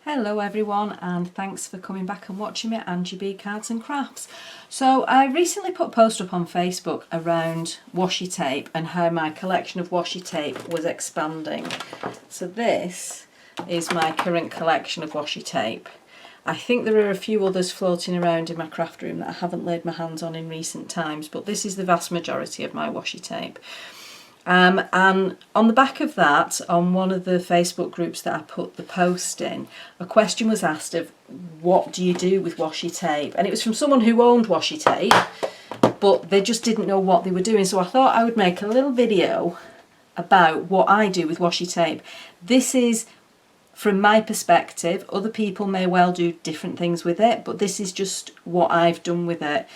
Hello everyone, and thanks for coming back and watching me, Angie B Cards and Crafts. So I recently put a post up on Facebook around washi tape and how my collection of washi tape was expanding. So this is my current collection of washi tape. I think there are a few others floating around in my craft room that I haven't laid my hands on in recent times, but this is the vast majority of my washi tape. And on the back of that, on one of the Facebook groups that I put the post in, a question was asked of what do you do with washi tape? And it was from someone who owned washi tape, but they just didn't know what they were doing. So I thought I would make a little video about what I do with washi tape. This is from my perspective. Other people may well do different things with it, but this is just what I've done with it.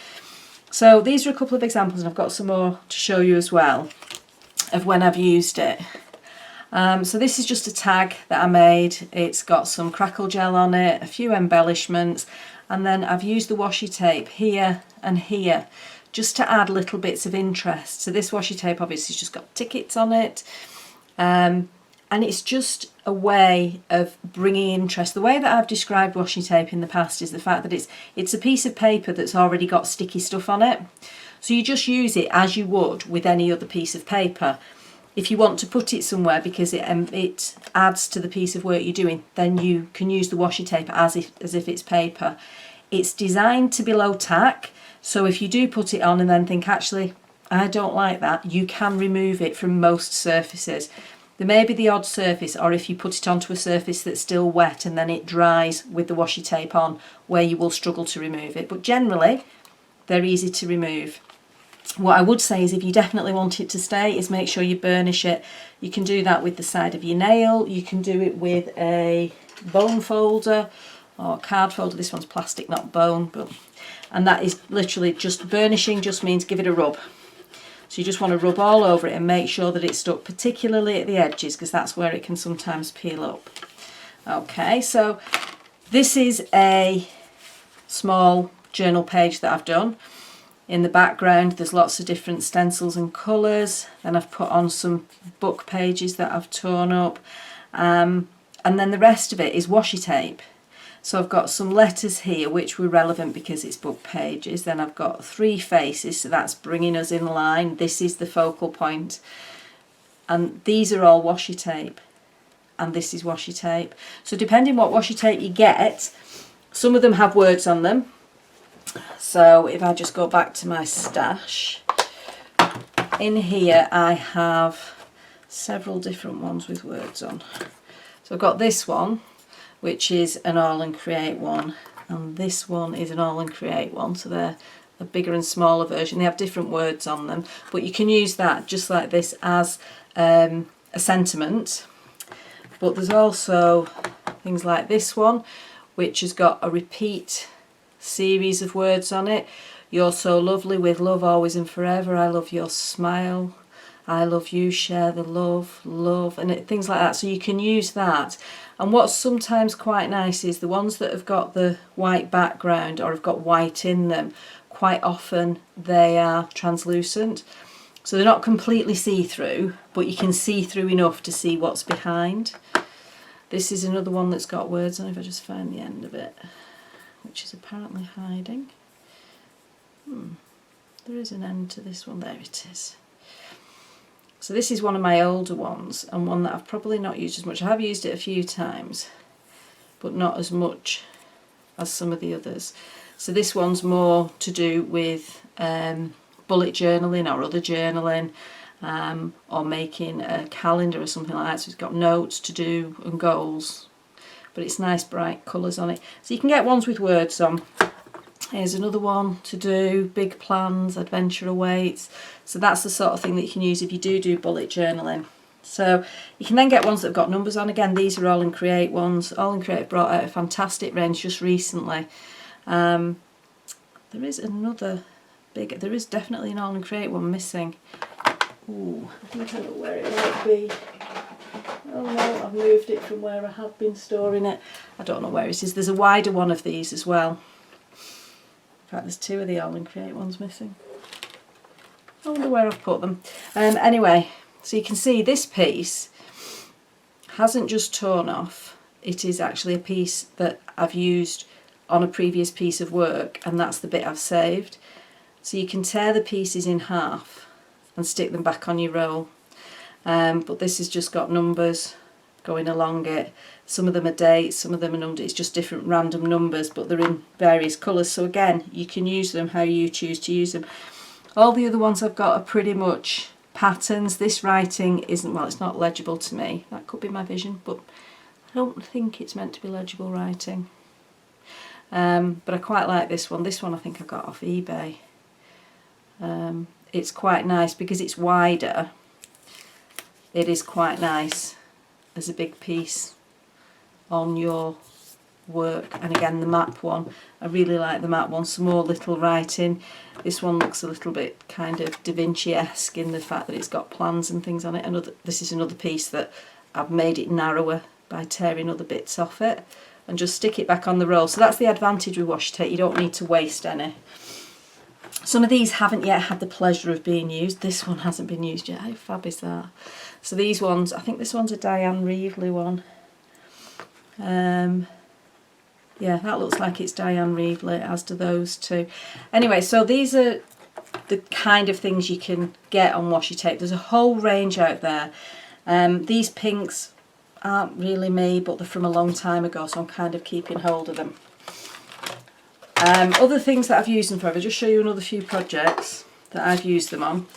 So these are a couple of examples, and I've got some more to show you as well of when I've used it. So this is just a tag that I made. It's got some crackle gel on it, a few embellishments, and then I've used the washi tape here and here just to add little bits of interest. So this washi tape obviously has just got tickets on it, and it's just a way of bringing interest. The way that I've described washi tape in the past is the fact that it's a piece of paper that's already got sticky stuff on it. So you just use it as you would with any other piece of paper. If you want to put it somewhere because it adds to the piece of work you're doing, then you can use the washi tape as if it's paper. It's designed to be low tack, so if you do put it on and then think, actually, I don't like that, you can remove it from most surfaces. There may be the odd surface, or if you put it onto a surface that's still wet and then it dries with the washi tape on, where you will struggle to remove it. But generally, they're easy to remove. What I would say is if you definitely want it to stay, is make sure you burnish it. You can do that with the side of your nail. You can do it with a bone folder or card folder. This one's plastic, not bone. And that is literally just burnishing, just means give it a rub. So you just want to rub all over it and make sure that it's stuck, particularly at the edges, because that's where it can sometimes peel up. Okay, so this is a small journal page that I've done. In the background there's lots of different stencils and colours. Then I've put on some book pages that I've torn up, and then the rest of it is washi tape. So I've got some letters here which were relevant because it's book pages. Then I've got 3 faces, so that's bringing us in line. This is the focal point, and these are all washi tape, and this is washi tape. So depending what washi tape you get, some of them have words on them. So if I just go back to my stash, in here I have several different ones with words on. So I've got this one, which is an all and create one, and this one is an all and create one, so they're a bigger and smaller version. They have different words on them, but you can use that just like this as a sentiment. But there's also things like this one, which has got a repeat series of words on it. You're so lovely, with love always and forever. I love your smile. I love you, share the love, and things like that. So you can use that. And what's sometimes quite nice is the ones that have got the white background or have got white in them, quite often they are translucent. So they're not completely see-through, but you can see through enough to see what's behind. This is another one that's got words on it, if I just find the end of it, which is apparently hiding. There is an end to this one. There it is. So this is one of my older ones, and one that I've probably not used as much. I have used it a few times, but not as much as some of the others. So this one's more to do with bullet journaling or other journaling, or making a calendar or something like that. So it's got notes to do and goals, but it's nice bright colours on it. So you can get ones with words on. Here's another one to do big plans, adventure awaits. So that's the sort of thing that you can use if you do bullet journaling. So you can then get ones that have got numbers on. Again, these are All and Create ones. All and Create brought out a fantastic range just recently. There is another big, there is definitely an All and Create one missing. Ooh, I think I know where it might be. Oh no, I've moved it from where I had been storing it. I don't know where it is. There's a wider one of these as well. In fact, there's 2 of the All and Create ones missing. I wonder where I've put them. Anyway, so you can see this piece hasn't just torn off. it is actually a piece that I've used on a previous piece of work, and that's the bit I've saved. So you can tear the pieces in half and stick them back on your roll. But this has just got numbers going along it. Some of them are dates, some of them are numbers. It's just different random numbers, but they're in various colours. So again, you can use them how you choose to use them. All the other ones I've got are pretty much patterns. This writing isn't, well, it's not legible to me. That could be my vision, but I don't think it's meant to be legible writing. But I quite like this one. This one I think I got off eBay. It's quite nice because it's wider. It is quite nice as a big piece on your work. And again, the map one, I really like the map one. Some more little writing. This one looks a little bit kind of Da Vinci-esque in the fact that it's got plans and things on it. This is another piece that I've made it narrower by tearing other bits off it and just stick it back on the roll. So that's the advantage with washi tape. You don't need to waste any. Some of these haven't yet had the pleasure of being used. This one hasn't been used yet. How fab is that? So these ones, I think this one's a Diane Reevely one. Yeah, that looks like it's Diane Reevely, as do those two. Anyway, so these are the kind of things you can get on washi tape. There's a whole range out there. These pinks aren't really me, but they're from a long time ago, so I'm kind of keeping hold of them. Other things that I've used them for, I'll just show you another few projects that I've used them on.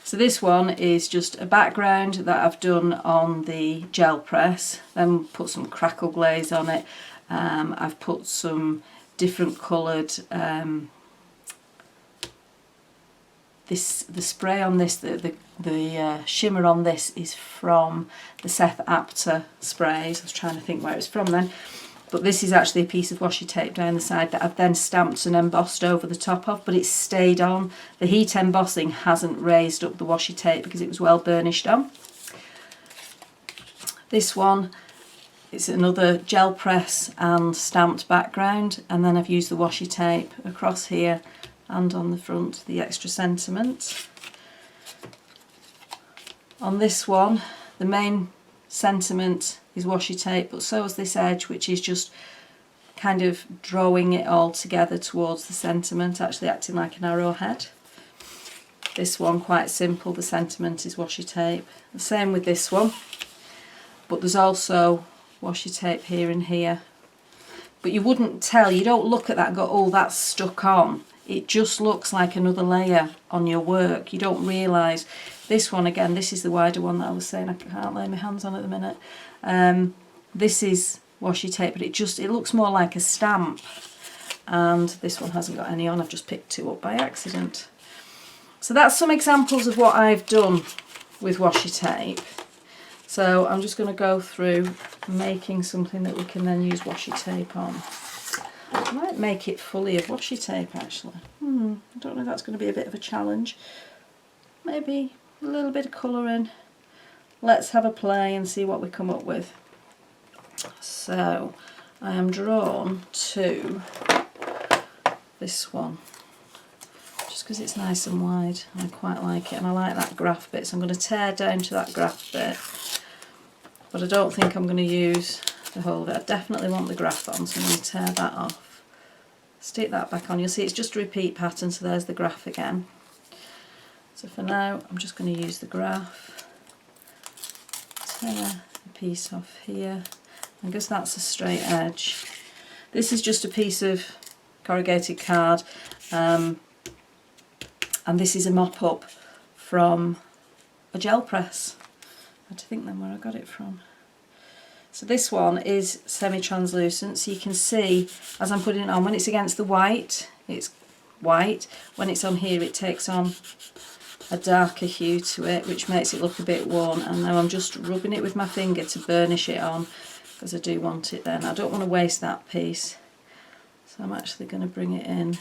So this one is just a background that I've done on the gel press, then put some crackle glaze on it. I've put some different coloured, the spray on this, the shimmer on this is from the Seth Apter sprays. I was trying to think where it's from then. But this is actually a piece of washi tape down the side that I've then stamped and embossed over the top of, but it's stayed on. The heat embossing hasn't raised up the washi tape because it was well burnished on. This one, it's another gel press and stamped background, and then I've used the washi tape across here and on the front, the extra sentiment. On this one, the main sentiment is washi tape, but so is this edge, which is just kind of drawing it all together towards the sentiment, actually acting like an arrowhead. This one, quite simple, the sentiment is washi tape. The same with this one, but there's also washi tape here and here. But you wouldn't tell, you don't look at that and go, oh, that's stuck on. It just looks like another layer on your work. You don't realise. This one, again, this is the wider one that I was saying I can't lay my hands on at the minute. This is washi tape, but it looks more like a stamp. And this one hasn't got any on. I've just picked two up by accident. So that's some examples of what I've done with washi tape. So I'm just going to go through making something that we can then use washi tape on. I might make it fully of washi tape actually. I don't know if that's going to be a bit of a challenge. Maybe a little bit of colouring. Let's have a play and see what we come up with. So I am drawn to this one just because it's nice and wide and I quite like it, and I like that graph bit, so I'm going to tear down to that graph bit, but I don't think I'm going to use the whole of it. I definitely want the graph on, so I'm going to tear that off, stick that back on. You'll see it's just a repeat pattern, so there's the graph again. So for now I'm just going to use the graph, tear a piece off here. I guess that's a straight edge. This is just a piece of corrugated card, and this is a mop-up from a gel press. I had to think then where I got it from. So this one is semi-translucent, so you can see as I'm putting it on, when it's against the white, it's white. When it's on here, it takes on a darker hue to it, which makes it look a bit worn. And now I'm just rubbing it with my finger to burnish it on, because I do want it then. I don't want to waste that piece. So I'm actually going to bring it in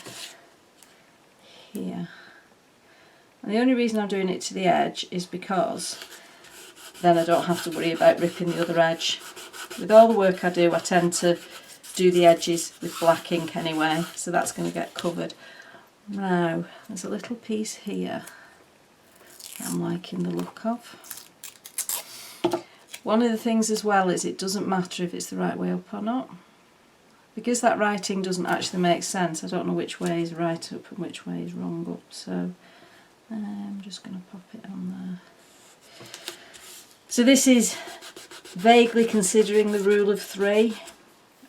here. And the only reason I'm doing it to the edge is because then I don't have to worry about ripping the other edge. With all the work I do, I tend to do the edges with black ink anyway, so that's going to get covered. Now, there's a little piece here that I'm liking the look of. One of the things as well is it doesn't matter if it's the right way up or not. Because that writing doesn't actually make sense, I don't know which way is right up and which way is wrong up, so I'm just going to pop it on there. So this is vaguely considering the rule of 3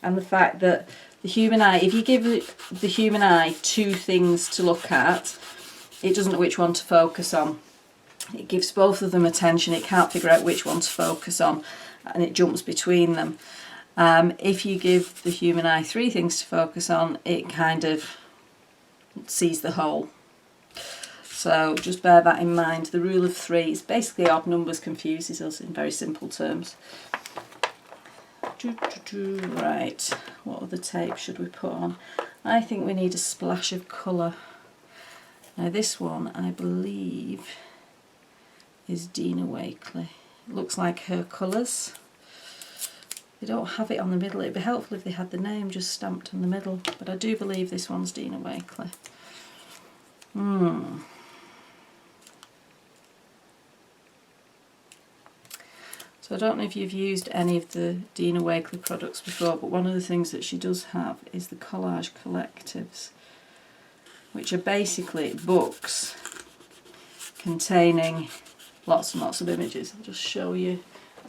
and the fact that the human eye, if you give the human eye 2 things to look at, it doesn't know which one to focus on. It gives both of them attention, it can't figure out which one to focus on, and it jumps between them. If you give the human eye 3 things to focus on, it kind of sees the whole. So just bear that in mind. The rule of 3 is basically odd numbers confuses us in very simple terms. Right, what other tape should we put on? I think we need a splash of colour. Now this one, I believe, is Dina Wakley. It looks like her colours. They don't have it on the middle. It'd be helpful if they had the name just stamped in the middle, but I do believe this one's Dina Wakley. So I don't know if you've used any of the Dina Wakley products before, but one of the things that she does have is the collage collectives, which are basically books containing lots and lots of images. I'll just show you.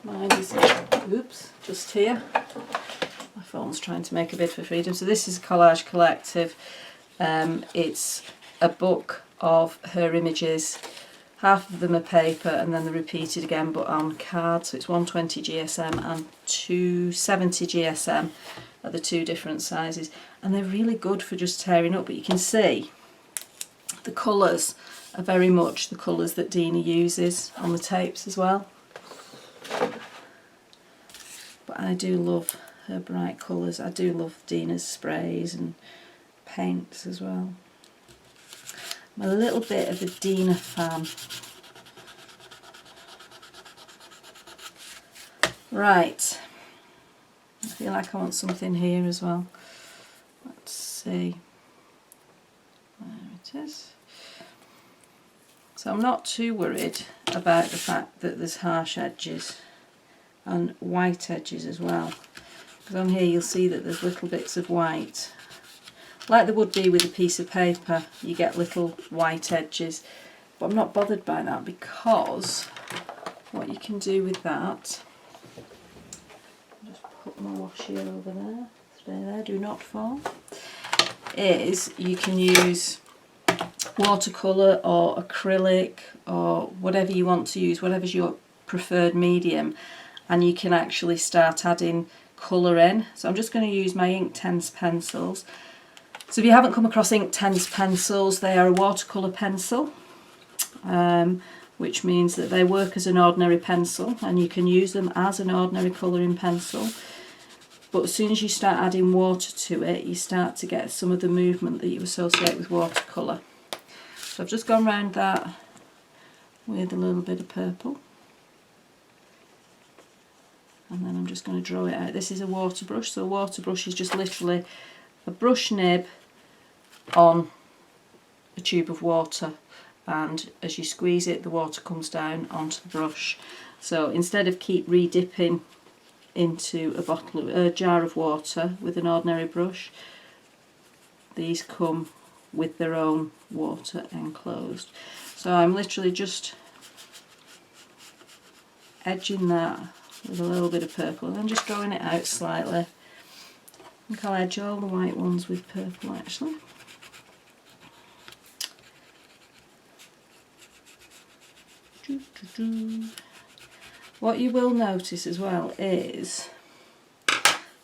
Mine is, oops, just here. My phone's trying to make a bid for freedom. So this is a collage collective. It's a book of her images. Half of them are paper and then they're repeated again but on card. So it's 120 GSM and 270 GSM are the 2 different sizes. And they're really good for just tearing up, but you can see the colours are very much the colours that Dina uses on the tapes as well. But I do love her bright colours. I do love Dina's sprays and paints as well. I'm a little bit of a Dina fan. Right, I feel like I want something here as well. Let's see. There it is. So I'm not too worried about the fact that there's harsh edges and white edges as well, because on here you'll see that there's little bits of white, like there would be with a piece of paper. You get little white edges, but I'm not bothered by that, because what you can do with that, I'll just put my washi over there, stay there, do not fall, is you can use watercolour or acrylic or whatever you want to use, whatever's your preferred medium, and you can actually start adding colour in. So I'm just going to use my Inktense pencils. So if you haven't come across Inktense pencils, they are a watercolour pencil, which means that they work as an ordinary pencil and you can use them as an ordinary colouring pencil. But as soon as you start adding water to it, you start to get some of the movement that you associate with watercolour. So I've just gone round that with a little bit of purple. And then I'm just going to draw it out. This is a water brush, so a water brush is just literally a brush nib on a tube of water, and as you squeeze it the water comes down onto the brush. So instead of keep re-dipping into a jar of water with an ordinary brush, these come with their own water enclosed. So I'm literally just edging that with a little bit of purple and then just drawing it out slightly. I think I'll edge all the white ones with purple actually. What you will notice as well is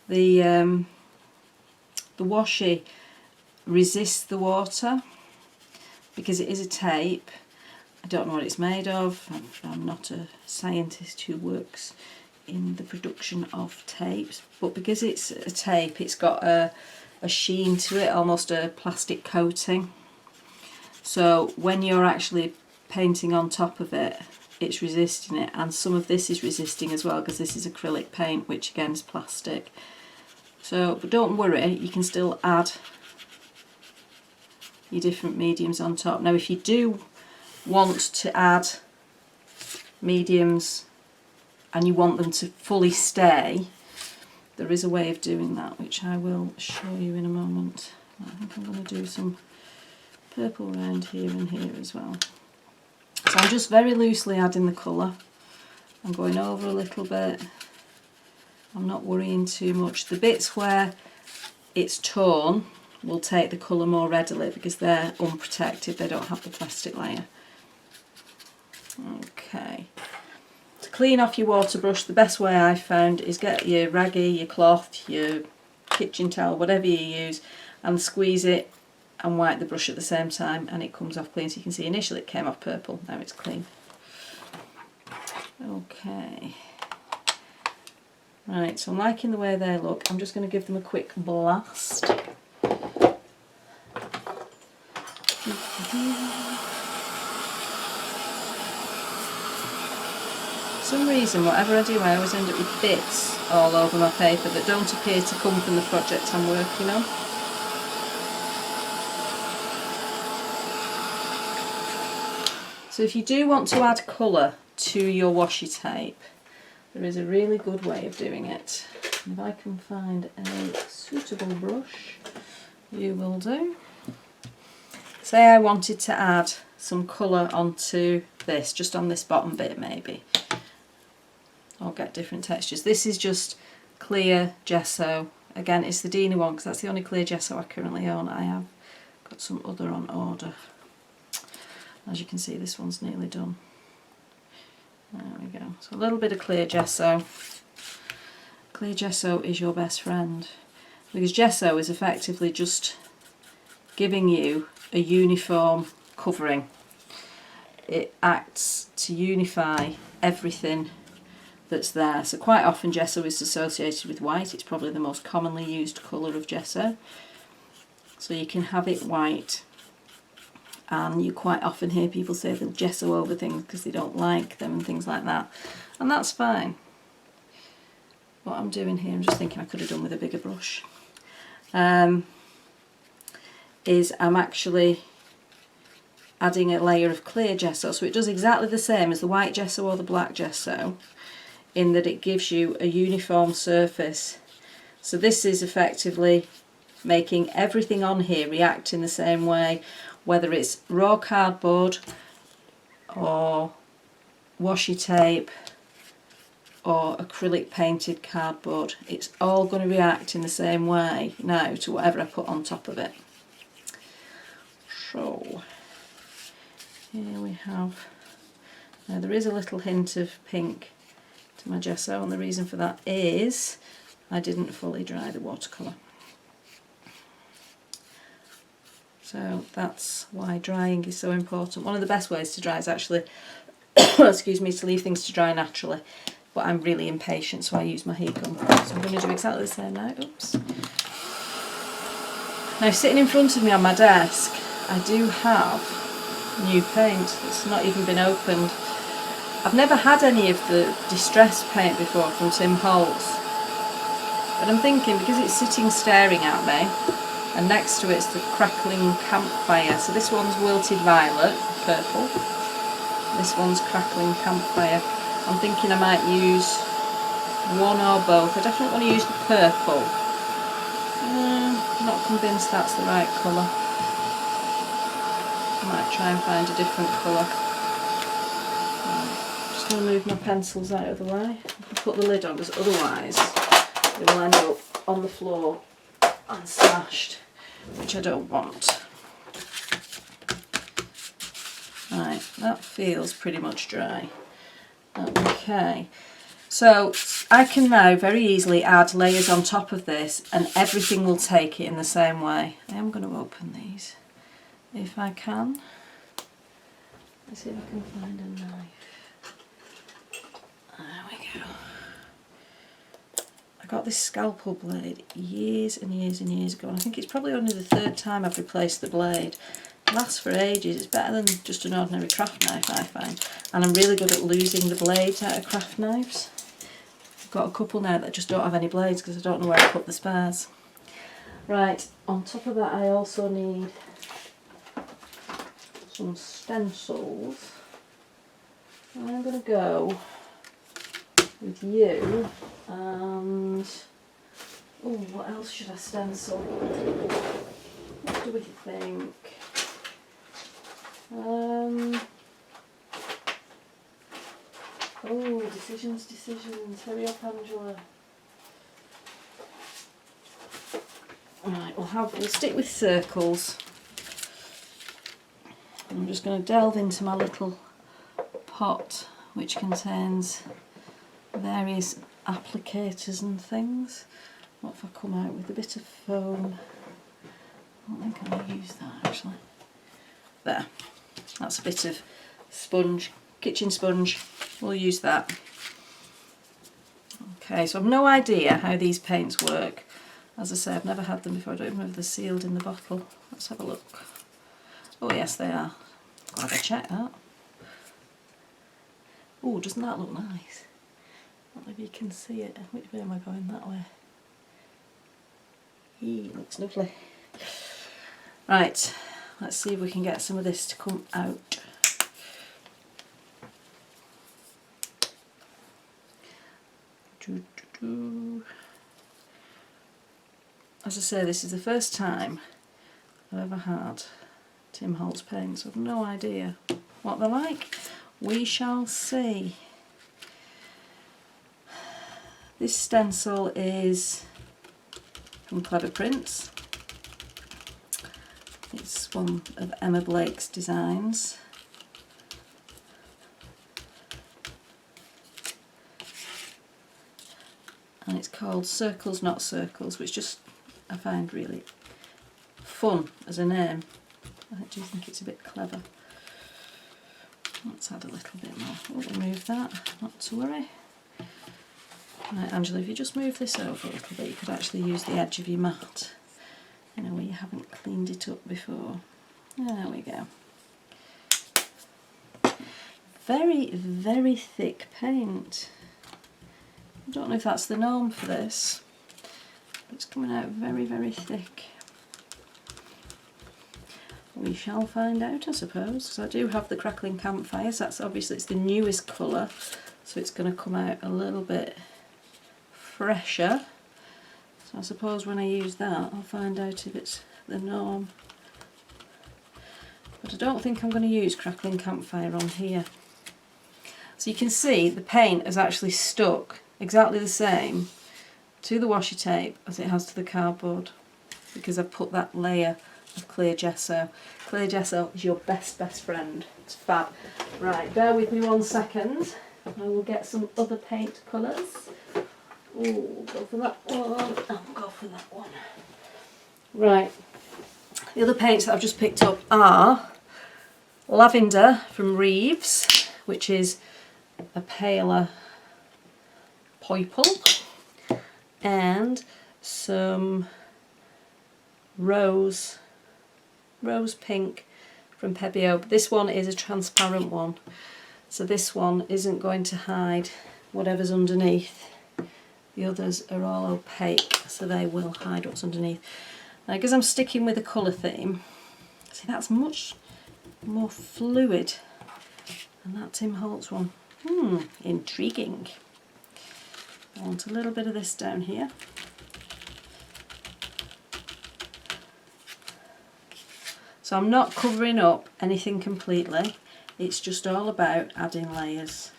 the washi resists the water because it is a tape. I don't know what it's made of. I'm not a scientist who works in the production of tapes, but because it's a tape, it's got a sheen to it, almost a plastic coating. So when you're actually painting on top of it, it's resisting it, and some of this is resisting as well because this is acrylic paint, which again is plastic. So, but don't worry, you can still add your different mediums on top. Now if you do want to add mediums and you want them to fully stay, there is a way of doing that, which I will show you in a moment. I think I'm going to do some purple around here and here as well. So I'm just very loosely adding the colour. I'm going over a little bit. I'm not worrying too much. The bits where it's torn will take the colour more readily because they're unprotected, they don't have the plastic layer. Okay. To clean off your water brush, the best way I've found is get your raggy, your cloth, your kitchen towel, whatever you use, and squeeze it and wipe the brush at the same time, and it comes off clean. So you can see initially it came off purple, now it's clean. Okay. Right, so I'm liking the way they look. I'm just going to give them a quick blast. For some reason, whatever I do, I always end up with bits all over my paper that don't appear to come from the project I'm working on. So if you do want to add colour to your washi tape, there is a really good way of doing it. If I can find a suitable brush, you will do. Say I wanted to add some colour onto this, just on this bottom bit maybe. I'll get different textures. This is just clear gesso. Again, it's the Dina one because that's the only clear gesso I currently own. I have got some other on order. As you can see, this one's nearly done. There we go. So a little bit of clear gesso. Clear gesso is your best friend because gesso is effectively just giving you a uniform covering. It acts to unify everything that's there. So quite often gesso is associated with white. It's probably the most commonly used colour of gesso. So you can have it white. And you quite often hear people say they'll gesso over things because they don't like them and things like that. And that's fine. What I'm doing here, I'm just thinking I could have done with a bigger brush, is I'm actually adding a layer of clear gesso. So it does exactly the same as the white gesso or the black gesso in that it gives you a uniform surface. So this is effectively making everything on here react in the same way, whether it's raw cardboard or washi tape or acrylic painted cardboard. It's all going to react in the same way now to whatever I put on top of it. So here we have, now there is a little hint of pink to my gesso, and the reason for that is I didn't fully dry the watercolour. So that's why drying is so important. One of the best ways to dry is actually, excuse me, to leave things to dry naturally. But I'm really impatient, so I use my heat gun. So I'm going to do exactly the same now. Oops. Now, sitting in front of me on my desk, I do have new paint that's not even been opened. I've never had any of the distress paint before from Tim Holtz. But I'm thinking, because it's sitting staring at me, and next to it's the crackling campfire. So this one's wilted violet, purple. This one's crackling campfire. I'm thinking I might use one or both. I definitely want to use the purple. Not convinced that's the right colour. I might try and find a different colour. Just going to move my pencils out of the way. I can put the lid on because otherwise it will end up on the floor and smashed, which I don't want. Right, that feels pretty much dry. Okay, so I can now very easily add layers on top of this and everything will take it in the same way. I am going to open these if I can. Let's see if I can find a knife. There we go. I got this scalpel blade years and years and years ago, and I think it's probably only the third time I've replaced the blade. It lasts for ages. It's better than just an ordinary craft knife, I find. And I'm really good at losing the blades out of craft knives. I've got a couple now that just don't have any blades because I don't know where to put the spares. Right, on top of that I also need some stencils. I'm going to go with you, and oh, what else should I stencil? What do we think? Oh, decisions. Hurry up, Angela. Right, we'll stick with circles. I'm just going to delve into my little pot, which contains various applicators and things. What if I come out with a bit of foam? I don't think I'm going to use that actually. There, that's a bit of sponge, kitchen sponge. We'll use that. Okay, so I've no idea how these paints work. As I say, I've never had them before. I don't even know if they're sealed in the bottle. Let's have a look. Oh yes, they are. Glad I checked that. Oh, doesn't that look nice? I don't know if you can see it. Which way am I going? That way. Looks lovely. Right, let's see if we can get some of this to come out. As I say, this is the first time I've ever had Tim Holtz paints. I've no idea what they're like. We shall see. This stencil is from Clever Prints. It's one of Emma Blake's designs. And it's called Circles Not Circles, which just I find really fun as a name. I do think it's a bit clever. Let's add a little bit more. We'll remove that, not to worry. Right, Angela, if you just move this over a little bit, you could actually use the edge of your mat, you know, where you haven't cleaned it up before. There we go. Very, very thick paint. I don't know if that's the norm for this, but it's coming out very, very thick. We shall find out, I suppose, because I do have the Crackling Campfires. That's obviously, it's the newest colour, so it's going to come out a little bit fresher. So I suppose when I use that, I'll find out if it's the norm. But I don't think I'm going to use Crackling Campfire on here. So you can see the paint has actually stuck exactly the same to the washi tape as it has to the cardboard, because I've put that layer of clear gesso. Clear gesso is your best friend. It's fab. Right, bear with me 1 second. I will get some other paint colours. Ooh, go for that one. I'll go for that one. Right, the other paints that I've just picked up are Lavender from Reeves, which is a paler purple, and some rose pink from Pebeo. This one is a transparent one, so this one isn't going to hide whatever's underneath. The others are all opaque, so they will hide what's underneath. Now, because I'm sticking with the colour theme, see, that's much more fluid than that Tim Holtz one. Intriguing. I want a little bit of this down here. So I'm not covering up anything completely, it's just all about adding layers.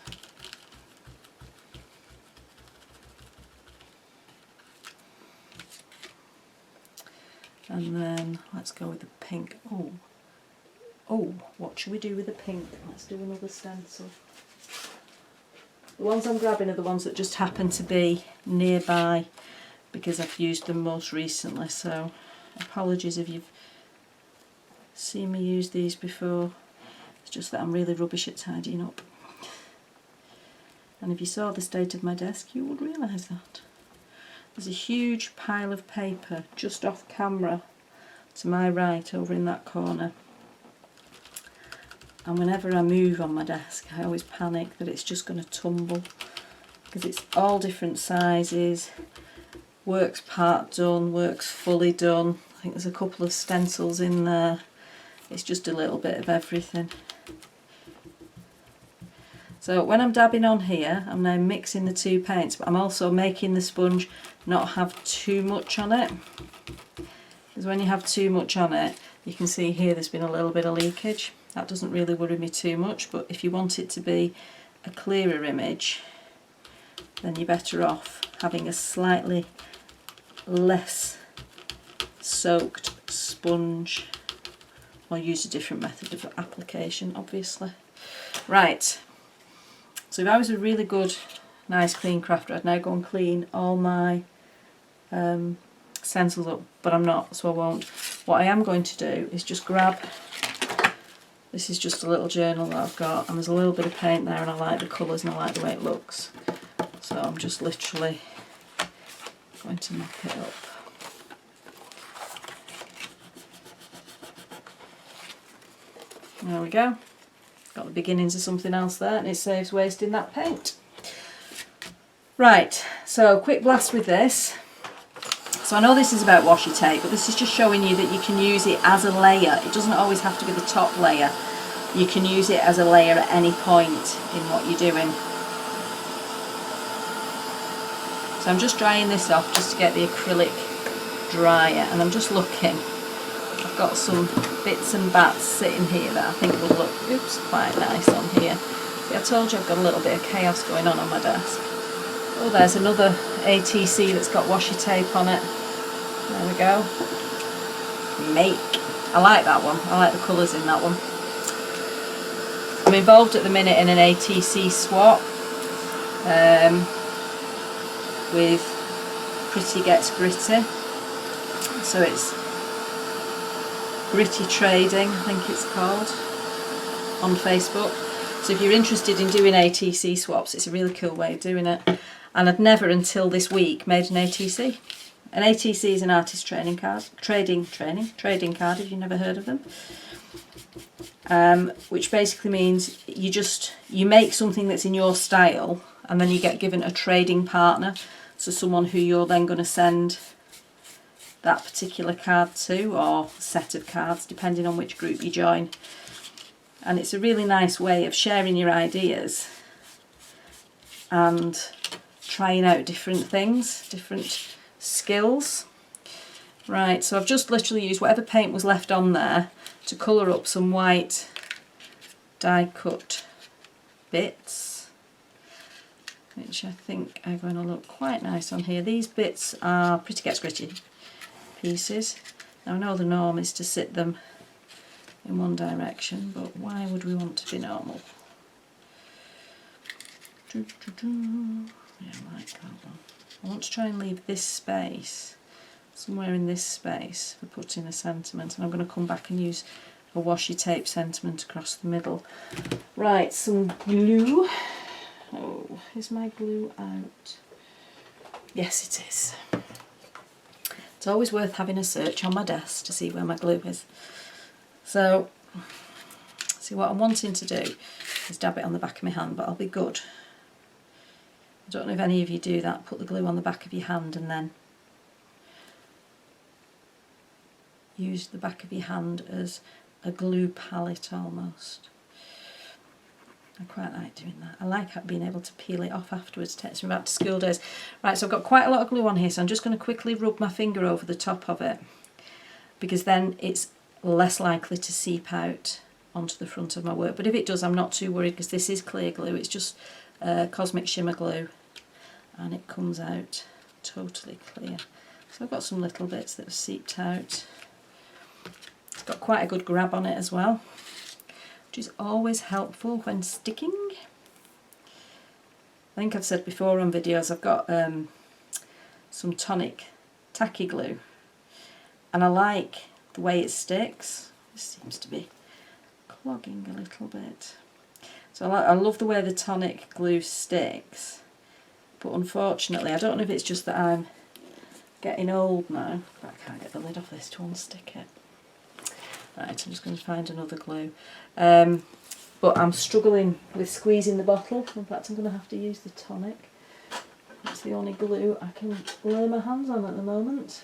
And then let's go with the pink. Oh, what should we do with the pink? Let's do another stencil. The ones I'm grabbing are the ones that just happen to be nearby because I've used them most recently, so apologies if you've seen me use these before. It's just that I'm really rubbish at tidying up. And if you saw the state of my desk, you would realise that. There's a huge pile of paper just off camera to my right over in that corner. And whenever I move on my desk, I always panic that it's just going to tumble, because it's all different sizes, work's part done, work's fully done. I think there's a couple of stencils in there. It's just a little bit of everything. So when I'm dabbing on here, I'm now mixing the two paints, but I'm also making the sponge not have too much on it. Because when you have too much on it, you can see here there's been a little bit of leakage. That doesn't really worry me too much, but if you want it to be a clearer image, then you're better off having a slightly less soaked sponge, or use a different method of application, obviously. Right, so if I was a really good, nice clean crafter, I'd now go and clean all my stencils up, but I'm not, so I won't. What I am going to do is just grab, this is just a little journal that I've got, and there's a little bit of paint there, and I like the colours and I like the way it looks. So I'm just literally going to mop it up. There we go. Got the beginnings of something else there, and it saves wasting that paint. Right, so quick blast with this. So I know this is about washi tape, but this is just showing you that you can use it as a layer. It doesn't always have to be the top layer. You can use it as a layer at any point in what you're doing. So I'm just drying this off just to get the acrylic drier, and I'm just looking. I've got some bits and bats sitting here that I think will look, quite nice on here. See, I told you I've got a little bit of chaos going on my desk. Oh, there's another ATC that's got washi tape on it. There we go. Make. I like that one. I like the colours in that one. I'm involved at the minute in an ATC swap with Pretty Gets Gritty. So it's Gritty Trading, I think it's called, on Facebook. So if you're interested in doing ATC swaps, it's a really cool way of doing it. And I'd never until this week made an ATC. An ATC is an artist training card, trading card if you've never heard of them. Which basically means you make something that's in your style, and then you get given a trading partner, so someone who you're then going to send that particular card to, or set of cards, depending on which group you join. And it's a really nice way of sharing your ideas and trying out different things, different skills. Right, so I've just literally used whatever paint was left on there to colour up some white die cut bits, which I think are going to look quite nice on here. These bits are Pretty Gets Gritty pieces. Now I know the norm is to sit them in one direction, but why would we want to be normal? Yeah, I like that one. I want to try and leave this space, somewhere in this space, for putting a sentiment, and I'm going to come back and use a washi tape sentiment across the middle. Right, some glue. Oh, is my glue out? Yes, it is. It's always worth having a search on my desk to see where my glue is. So, see, what I'm wanting to do is dab it on the back of my hand, but I'll be good. I don't know if any of you do that, put the glue on the back of your hand and then use the back of your hand as a glue palette almost. I quite like doing that. I like being able to peel it off afterwards. It takes me back to school days. Right, so I've got quite a lot of glue on here, so I'm just going to quickly rub my finger over the top of it, because then it's less likely to seep out onto the front of my work. But if it does, I'm not too worried, because this is clear glue. It's just cosmic shimmer glue, and it comes out totally clear. So I've got some little bits that have seeped out. It's got quite a good grab on it as well, which is always helpful when sticking. I think I've said before on videos, I've got some tonic tacky glue, and I like the way it sticks. This seems to be clogging a little bit. So I love the way the tonic glue sticks, but unfortunately, I don't know if it's just that I'm getting old now, but I can't get the lid off this to unstick it. Right, I'm just going to find another glue. But I'm struggling with squeezing the bottle. In fact, I'm going to have to use the tonic. It's the only glue I can lay my hands on at the moment.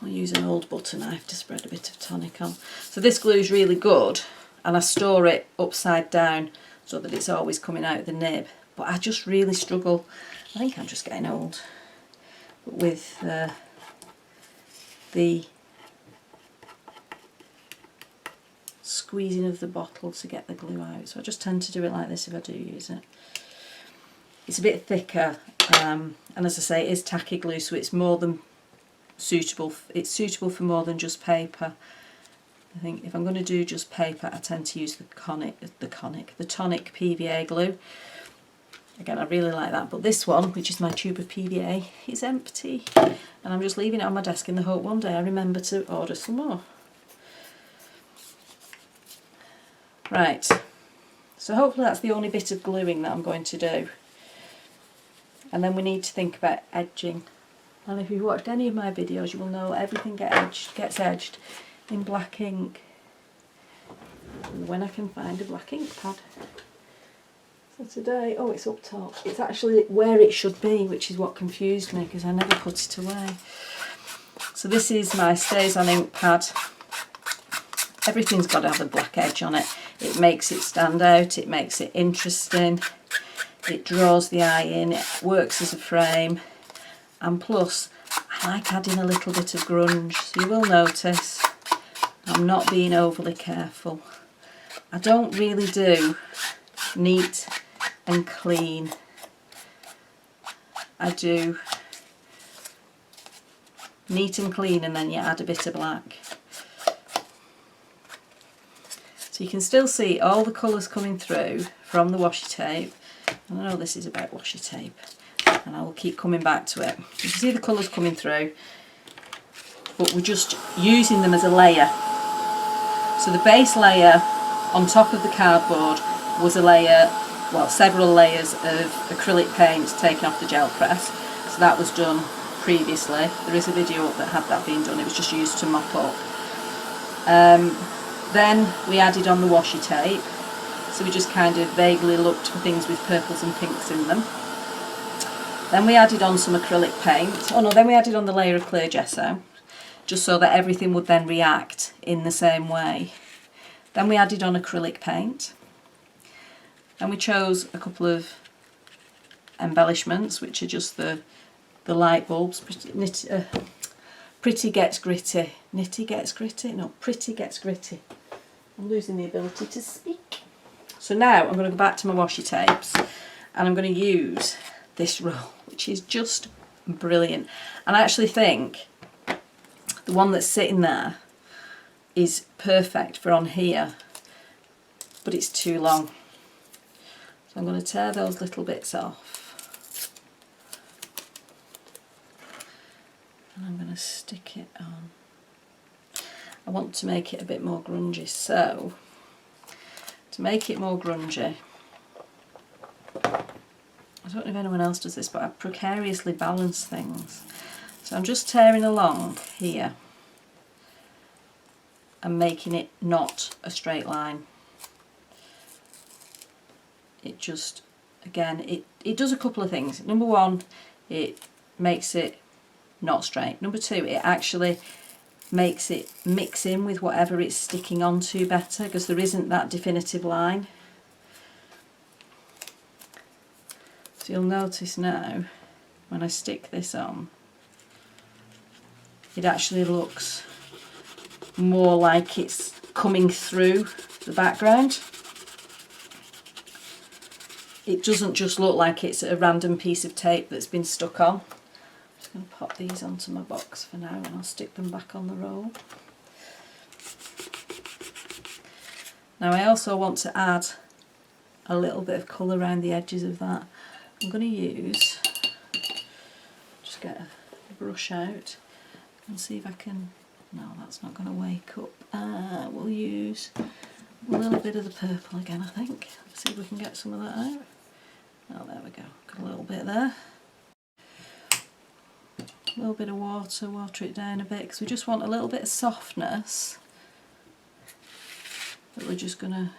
I'll use an old butter knife to spread a bit of tonic on. So this glue is really good and I store it upside down so that it's always coming out of the nib. But I just really struggle, I think I'm just getting old, with the squeezing of the bottle to get the glue out. So I just tend to do it like this if I do use it. It's a bit thicker, and as I say, it is tacky glue, so it's more than suitable. It's suitable for more than just paper. I think if I'm going to do just paper, I tend to use the tonic PVA glue. Again, I really like that, but this one, which is my tube of PVA, is empty, and I'm just leaving it on my desk in the hope one day I remember to order some more. Right, so hopefully that's the only bit of gluing that I'm going to do. And then we need to think about edging. And if you've watched any of my videos, you will know everything gets edged in black ink. When I can find a black ink pad. So today, oh, it's up top. It's actually where it should be, which is what confused me because I never put it away. So this is my Stays On ink pad. Everything's got to have a black edge on it. It makes it stand out, it makes it interesting, it draws the eye in, it works as a frame, and plus I like adding a little bit of grunge. So you will notice I'm not being overly careful. I don't really do neat and clean. I do neat and clean and then you add a bit of black. So you can still see all the colours coming through from the washi tape. And I know this is about washi tape and I will keep coming back to it. You can see the colours coming through, but we're just using them as a layer. So the base layer on top of the cardboard was a layer, well, several layers of acrylic paint taken off the gel press. So that was done previously. There is a video up that had that being done. It was just used to mop up. Then we added on the washi tape, so we just kind of vaguely looked for things with purples and pinks in them. Then we added on some acrylic paint. Oh no, then we added on the layer of clear gesso, just so that everything would then react in the same way. Then we added on acrylic paint. And we chose a couple of embellishments, which are just the light bulbs. Pretty gets gritty. Nitty gets gritty? No, pretty gets gritty. I'm losing the ability to speak. So now I'm going to go back to my washi tapes and I'm going to use this roll, which is just brilliant. And I actually think the one that's sitting there is perfect for on here, but it's too long. So I'm going to tear those little bits off. And I'm going to stick it on. I want to make it a bit more grungy, so to make it more grungy, I don't know if anyone else does this, but I precariously balance things. So I'm just tearing along here and making it not a straight line. It just, again, it does a couple of things. Number one, it makes it not straight. Number two, it actually makes it mix in with whatever it's sticking onto better, because there isn't that definitive line. So you'll notice now when I stick this on, it actually looks more like it's coming through the background. It doesn't just look like it's a random piece of tape that's been stuck on. I'm just going to pop these onto my box for now and I'll stick them back on the roll. Now I also want to add a little bit of colour around the edges of that. I'm going to use, just get a brush out and see if I can, no, that's not going to wake up. We'll use a little bit of the purple again, I think. Let's see if we can get some of that out. Oh, there we go, got a little bit there. A little bit of water, water it down a bit, because we just want a little bit of softness that we're just going to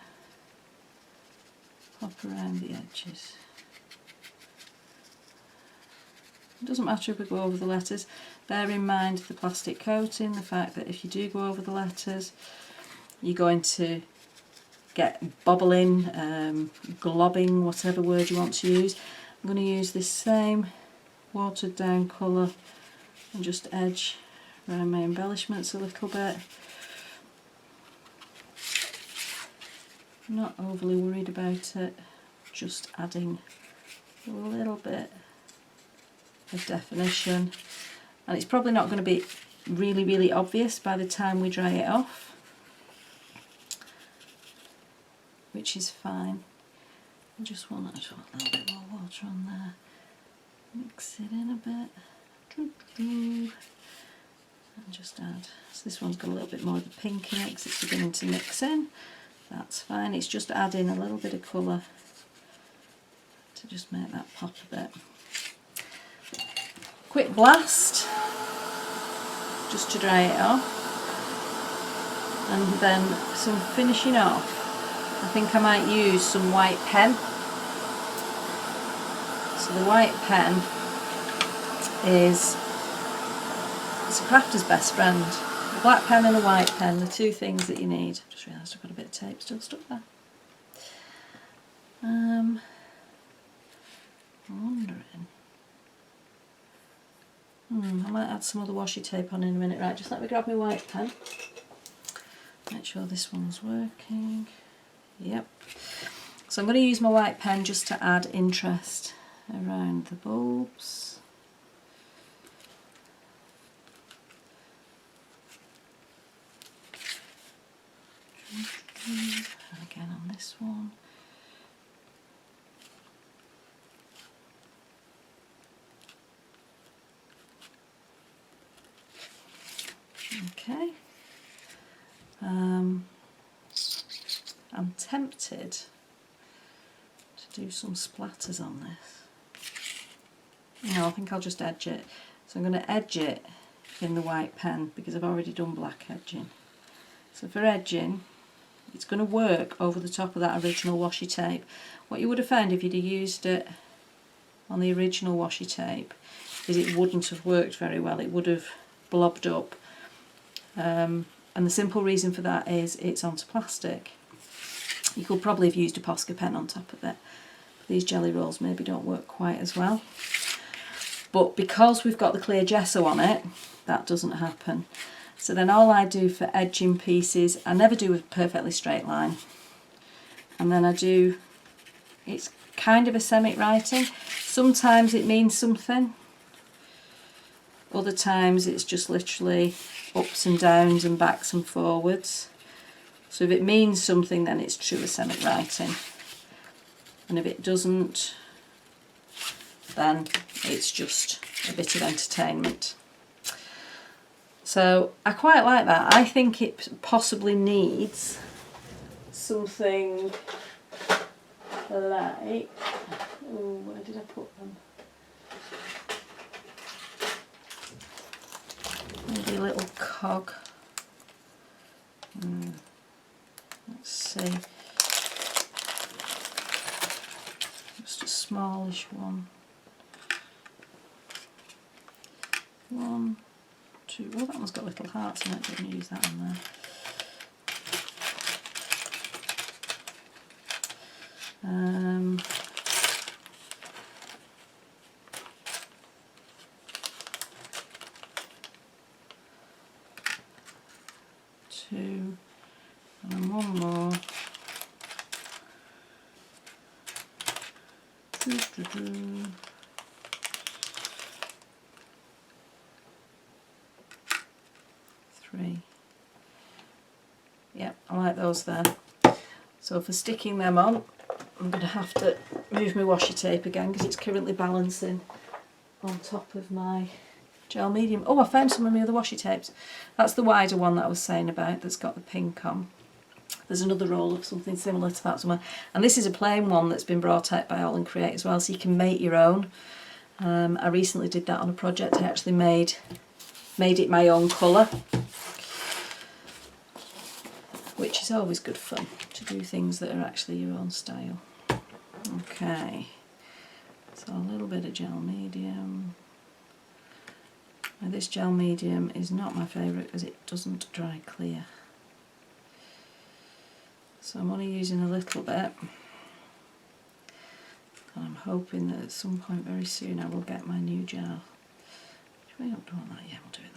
pop around the edges. It doesn't matter if we go over the letters. Bear in mind the plastic coating, the fact that if you do go over the letters, you're going to get bobbling, globbing, whatever word you want to use. I'm going to use this same watered down colour and just edge around my embellishments a little bit. Not overly worried about it, just adding a little bit of definition, and it's probably not going to be really obvious by the time we dry it off, which is fine. I just want a little bit more water on there, mix it in a bit, and just add, so this one's got a little bit more of the pink in it because it's beginning to mix in. That's fine, it's just adding a little bit of colour to just make that pop a bit. Quick blast, just to dry it off, and then some finishing off. I think I might use some white pen. So the white pen is, it's a crafter's best friend. A black pen and a white pen, the two things that you need. Just realised I've got a bit of tape still stuck there. I'm wondering, I might add some other washi tape on in a minute. Right, just let me grab my white pen. Make sure this one's working. Yep. So I'm going to use my white pen just to add interest around the bulbs. And again on this one. Okay. I'm tempted to do some splatters on this. No, I think I'll just edge it. So I'm going to edge it in the white pen because I've already done black edging. So for edging, it's going to work over the top of that original washi tape. What you would have found if you'd have used it on the original washi tape is it wouldn't have worked very well. It would have blobbed up. And the simple reason for that is it's onto plastic. You could probably have used a Posca pen on top of it. These jelly rolls maybe don't work quite as well. But because we've got the clear gesso on it, that doesn't happen. So then all I do for edging pieces, I never do a perfectly straight line. And then I do, it's kind of a semitic writing. Sometimes it means something. Other times it's just literally ups and downs and backs and forwards. So if it means something, then it's true semitic writing. And if it doesn't, then it's just a bit of entertainment. So I quite like that. I think it possibly needs something like, oh, where did I put them? Maybe a little cog. Let's see. Just a smallish one. 1, 2. Oh, that one's got little hearts in it. I'm going to use that one there. 2, and then one more. Three. Yep, I like those there. So for sticking them on, I'm going to have to move my washi tape again because it's currently balancing on top of my gel medium. Oh, I found some of my other washi tapes. That's the wider one that I was saying about that's got the pink on. There's another roll of something similar to that somewhere. And this is a plain one that's been brought out by All and Create as well, so you can make your own. I recently did that on a project. I actually made it my own colour, which is always good fun, to do things that are actually your own style. Okay, so a little bit of gel medium. Now this gel medium is not my favourite because it doesn't dry clear. So So I'm only using a little bit. And I'm hoping that at some point very soon I will get my new jar. We don't want that yet, we'll do it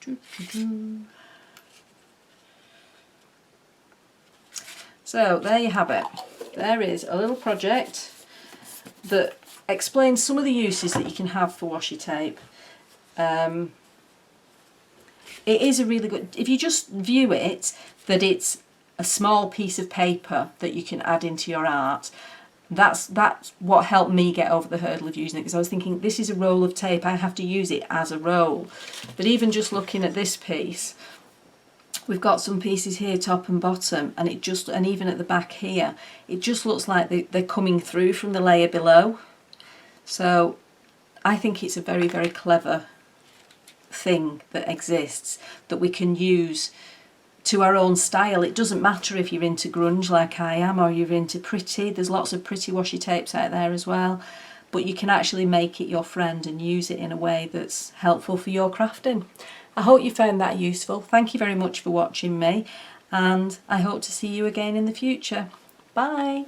that way. So there you have it. There is a little project that explains some of the uses that you can have for washi tape. It is a really good, if you just view it, that it's a small piece of paper that you can add into your art. That's what helped me get over the hurdle of using it, because I was thinking, this is a roll of tape, I have to use it as a roll. But even just looking at this piece, we've got some pieces here, top and bottom, and and even at the back here, it just looks like they're coming through from the layer below. So I think it's a very, very clever thing that exists that we can use to our own style. It doesn't matter if you're into grunge like I am, or you're into pretty. There's lots of pretty washi tapes out there as well, but you can actually make it your friend and use it in a way that's helpful for your crafting. I hope you found that useful. Thank you very much for watching me, and I hope to see you again in the future. Bye.